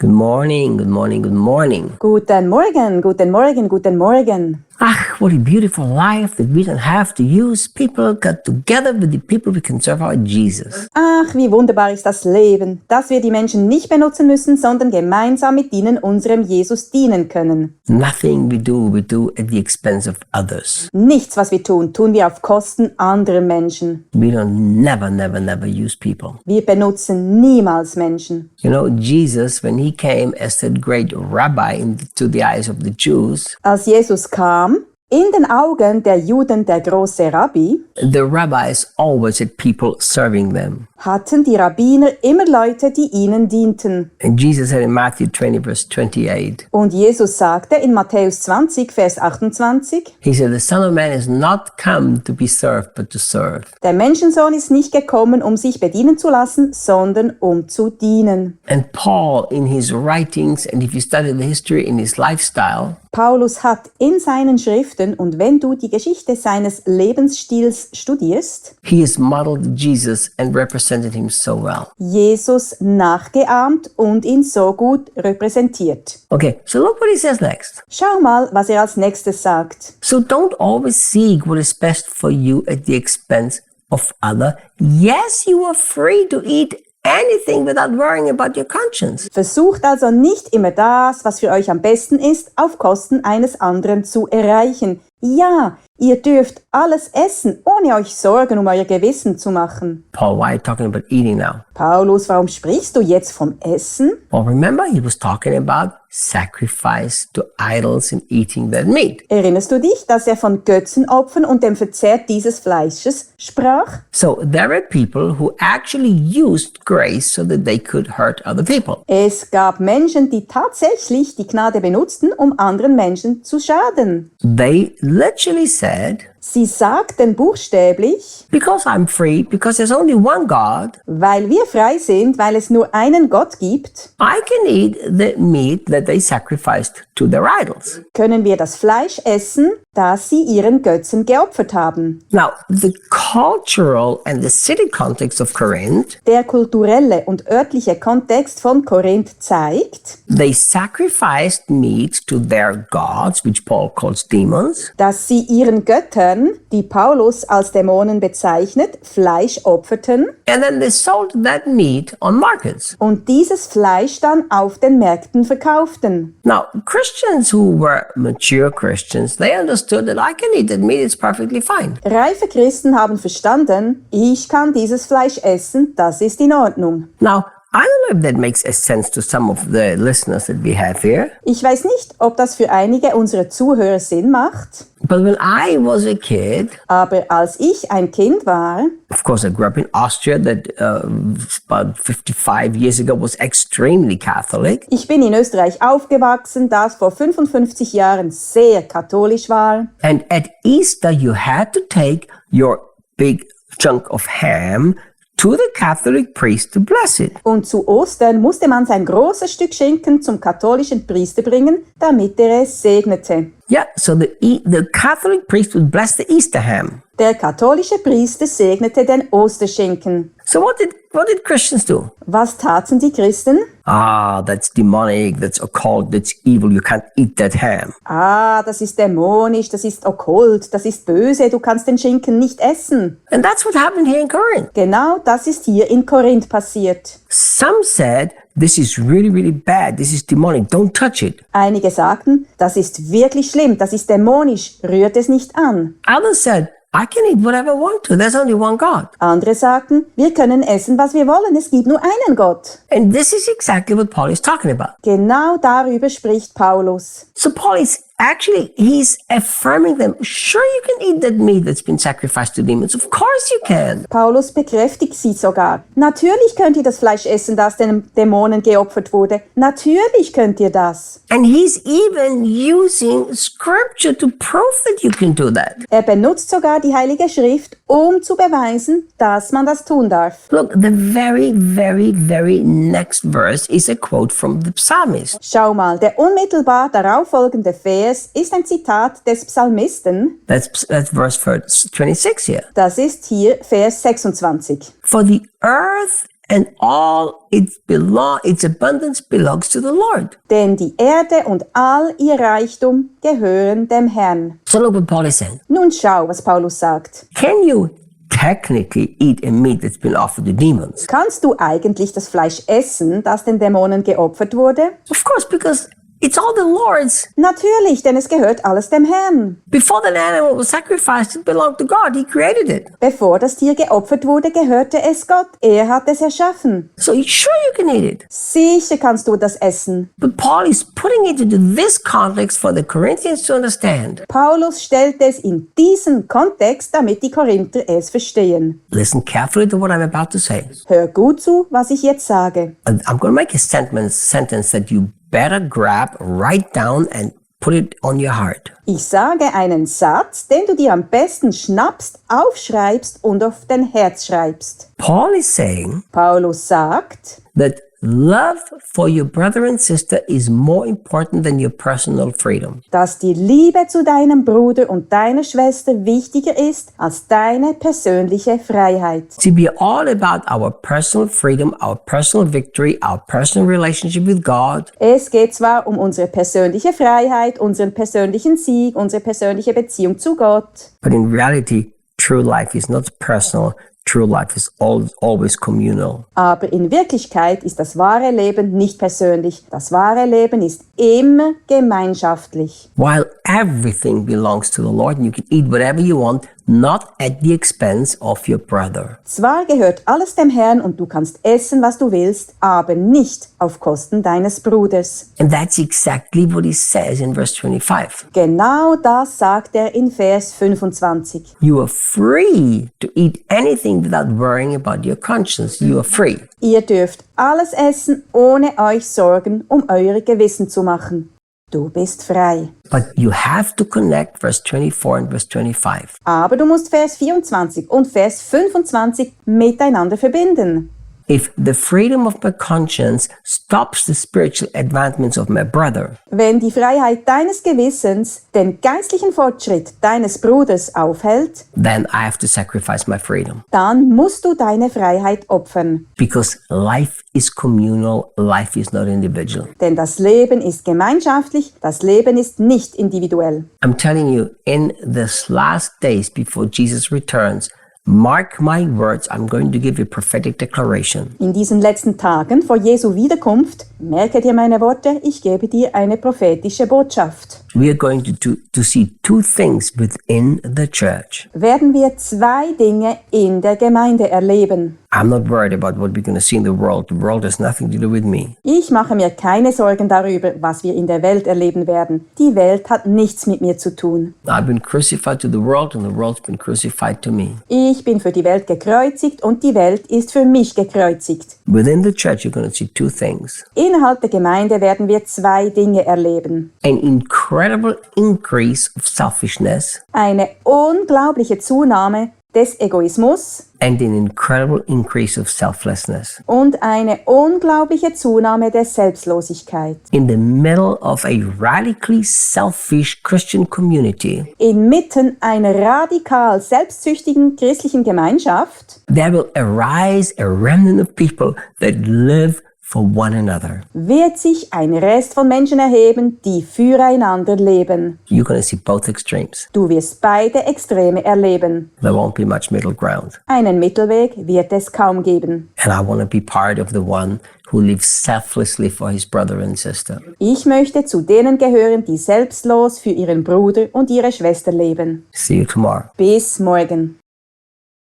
Good morning, good morning, good morning. Guten Morgen, guten Morgen, guten Morgen. Ah, what a beautiful life that we don't have to use people, got together with the people we can serve our Jesus. Ach, wie wunderbar ist das Leben, dass wir die Menschen nicht benutzen müssen, sondern gemeinsam mit ihnen, unserem Jesus, dienen können. Nothing we do at the expense of others. Nichts, was wir tun, tun wir auf Kosten anderer Menschen. We don't never use people. Wir benutzen niemals Menschen. You know, Jesus, when he came as that great Rabbi to the eyes of the Jews, Als Jesus kam, in den Augen der Juden der große Rabbi, the rabbis always had people serving them. hatten die Rabbiner immer Leute, die ihnen dienten. And Jesus said in Matthew 20, verse 28, Und Jesus sagte in Matthäus 20, Vers 28, he said, the Son of Man is not come to be served, but to serve. der Menschensohn ist nicht gekommen, um sich bedienen zu lassen, sondern um zu dienen. And Paul, in his writings, and if you study the history in his lifestyle, Paulus hat in seinen Schriften, und wenn du die Geschichte seines Lebensstils studierst, he has modeled Jesus and represented him so well. Jesus nachgeahmt und ihn so gut repräsentiert. Okay, so look what he says next. Schau mal, was er als nächstes sagt. So don't always seek what is best for you at the expense of other. Yes, you are free to eat anything without worrying about your conscience. Versucht also nicht immer das, was für euch am besten ist, auf Kosten eines anderen zu erreichen. Ja, ihr dürft alles essen, ohne euch Sorgen um euer Gewissen zu machen. Paul, why are you talking about eating now? Paulus, warum sprichst du jetzt vom Essen? Well, remember, he was talking about sacrifice to idols and eating that meat. Erinnerst du dich, dass er von Götzenopfern und dem Verzehr dieses Fleisches sprach? So there are people who actually used grace so that they could hurt other people. Es gab Menschen, die tatsächlich die Gnade benutzten, um anderen Menschen zu schaden. They literally said, Sie sagten buchstäblich, because I'm free, because there's only one God, weil wir frei sind, weil es nur einen Gott gibt, I can eat the meat that they sacrificed to their idols. können wir das Fleisch essen, das sie ihren Götzen geopfert haben. Now, the cultural and the city context of Corinth, Der kulturelle und örtliche Kontext von Korinth zeigt, they sacrificed meat to their gods, which Paul calls demons, dass sie ihren Göttern, die Paulus als Dämonen bezeichnet, Fleisch opferten and then they sold that meat on markets. und dieses Fleisch dann auf den Märkten verkauften. Now, Christians who were mature Christians, they understood that I can eat that meat, it's perfectly fine. Reife Christen haben verstanden, ich kann dieses Fleisch essen, das ist in Ordnung. Now, I don't know if that makes a sense to some of the listeners that we have here, Ich weiß nicht, ob das für einige unserer Zuhörer Sinn macht, but when I was a kid, aber als ich ein Kind war, of course, I grew up in Austria that about 55 years ago was extremely Catholic. ich bin in Österreich aufgewachsen, das vor 55 Jahren sehr katholisch war. And at Easter, you had to take your big chunk of ham to the Catholic priest to bless it. Und zu Ostern musste man sein großes Stück Schinken zum katholischen Priester bringen, damit er es segnete. Yeah, so the Catholic priest would bless the Easter ham. Der katholische Priester segnete den Osterschinken. So what did Christians do? Was taten die Christen? Ah, that's demonic, that's occult, that's evil, you can't eat that ham. Ah, das ist dämonisch, das ist okkult, das ist böse, du kannst den Schinken nicht essen. And that's what happened here in Corinth. Genau das ist hier in Korinth passiert. Some said, this is really, really bad, this is demonic, don't touch it. Einige sagten, das ist wirklich schlimm, das ist dämonisch, rührt es nicht an. Others said, I can eat whatever I want to, there's only one God. Andere sagten, wir können essen, was wir wollen, es gibt nur einen Gott. And this is exactly what Paul is talking about. Genau darüber spricht Paulus. So Paul is actually, he's affirming them, sure you can eat that meat that's been sacrificed to demons. Of course you can. Paulus bekräftigt sie sogar. Natürlich könnt ihr das Fleisch essen, das den Dämonen geopfert wurde. Natürlich könnt ihr das. And he's even using scripture to prove that you can do that. Er benutzt sogar die Heilige Schrift, um zu beweisen, dass man das tun darf. Look, the very next verse is a quote from the psalmist. Schau mal, der unmittelbar darauf folgende Vers ist ein Zitat des Psalmisten. That's verse 26 here. Das ist hier Vers 26. For the earth and all its abundance belongs to the Lord. Denn die Erde und all ihr Reichtum gehören dem Herrn. So look what Paul is saying. Nun schau, was Paulus sagt. Can you technically eat a meat that's been offered to demons? Kannst du eigentlich das Fleisch essen, das den Dämonen geopfert wurde? Of course, because it's all the Lord's. Natürlich, denn es gehört alles dem Herrn. Before the animal was sacrificed, it belonged to God. He created it. Bevor das Tier geopfert wurde, gehörte es Gott. Er hat es erschaffen. So sure you can eat it. Sicher kannst du das essen. But Paul is putting it into this context for the Corinthians to understand. Paulus stellt es in diesen Kontext, damit die Korinther es verstehen. Listen carefully to what I'm about to say. Hör gut zu, was ich jetzt sage. And I'm going to make a sentence that you better grab, write down, and put it on your heart. Ich sage einen Satz, den du dir am besten schnappst, aufschreibst und auf dein Herz schreibst. Paul is saying Paulus sagt, that love for your brother and sister is more important than your personal freedom. dass die Liebe zu deinem Bruder und deiner Schwester wichtiger ist als deine persönliche Freiheit. To be all about our personal freedom, our personal victory, our personal relationship with God, Es geht zwar um unsere persönliche Freiheit, unseren persönlichen Sieg, unsere persönliche Beziehung zu Gott, but in reality, true life is not personal. True life is always communal. aber in Wirklichkeit ist das wahre Leben nicht persönlich. Das wahre Leben ist immer gemeinschaftlich. While everything belongs to the Lord and you can eat whatever you want, not at the expense of your brother. Zwar gehört alles dem Herrn und du kannst essen, was du willst, aber nicht auf Kosten deines Bruders. And that's exactly what he says in verse 25. Genau das sagt er in Vers 25. You are free to eat anything without worrying about your conscience. You are free. Ihr dürft alles essen, ohne euch Sorgen um euer Gewissen zu machen. Du bist frei. But you have to connect verse 24 and verse 25. Aber du musst Vers 24 und Vers 25 miteinander verbinden. If the freedom of my conscience stops the spiritual advancements of my brother, Wenn die Freiheit deines Gewissens den geistlichen Fortschritt deines Bruders aufhält, then I have to sacrifice my freedom. dann musst du deine Freiheit opfern. Because life is communal, life is not individual. Denn das Leben ist gemeinschaftlich, das Leben ist nicht individuell. I'm telling you, in these last days before Jesus returns, mark my words, I'm going to give you a prophetic declaration. In diesen letzten Tagen vor Jesu Wiederkunft, merke dir meine Worte, ich gebe dir eine prophetische Botschaft. We are going to see two things within the church. Werden wir zwei Dinge in der Gemeinde erleben. I'm not worried about what we're going to see in the world. The world has nothing to do with me. Ich mache mir keine Sorgen darüber, was wir in der Welt erleben werden. Die Welt hat nichts mit mir zu tun. I've been crucified to the world and the world's been crucified to me. Ich bin für die Welt gekreuzigt und die Welt ist für mich gekreuzigt. Within the church, you're going to see two things. Innerhalb der Gemeinde werden wir zwei Dinge erleben. An incredible increase of selfishness Eine unglaubliche Zunahme des Egoismus and an incredible increase of selflessness. und eine unglaubliche Zunahme der Selbstlosigkeit. In the middle of a radically selfish Christian community, Inmitten einer radikal selbstsüchtigen christlichen Gemeinschaft there will arise a remnant of people that live for one another. wird sich ein Rest von Menschen erheben, die füreinander leben. You're going to see both extremes. Du wirst beide Extreme erleben. There won't be much middle ground. Einen Mittelweg wird es kaum geben. And I want to be part of the one who lives selflessly for his brother and sister. Ich möchte zu denen gehören, die selbstlos für ihren Bruder und ihre Schwester leben. See you tomorrow. Bis morgen.